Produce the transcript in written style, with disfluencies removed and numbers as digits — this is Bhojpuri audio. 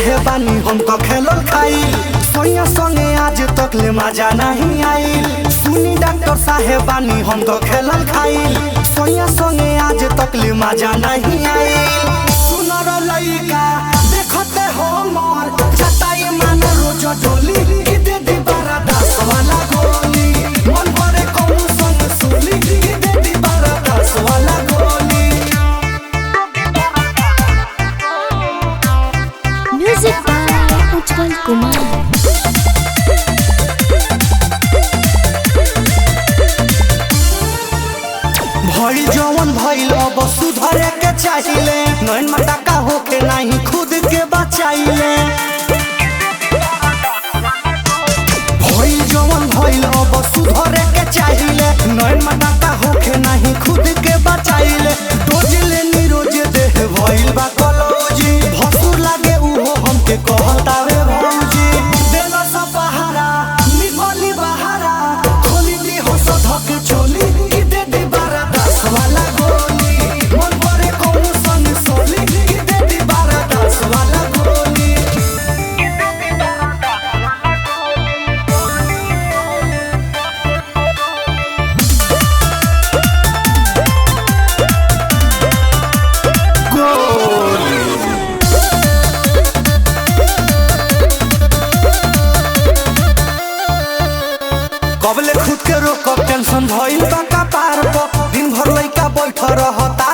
साहेबानी हम तो खेलल खाइल सोया संगे आज तक ले मजा नहीं आइल। सुनी डॉक्टर साहेबानी हम तो खेलल खाइल सोया संगे आज तक ले मजा नहीं आइल। सुनर लइका देखते हो मोर चटाई मान रोज डोली ई दे दी बारा 10 वाला गोली मन भरे कौन संग सोली ई दे दी बारा 10 वाला गोली। म्यूजिक बाय उज्जवल कुमार। भइल जवन भइल अब सुधरे के चाहिए नैन मटका होके नहीं खुद के बचाइले। भइल जवन भइल अब सुधरे के चाहिए नैन मटका होके नहीं खुद के बचाइले। डोज लेनी रोज देह भइल बा कलौजी भसुर लागे उहो हमके कहतावे भौजी देला सा पहारा निकली बहारा खोली दी हो सधक चोली ई दे दी बारा 10 वाला गोली मन भरे कौन संग सोली ई दे दी बारा 10 वाला गोली। कबले खुद के रोक टेंशन भइल बा कपार पर दिन भर लइका बैठ रहता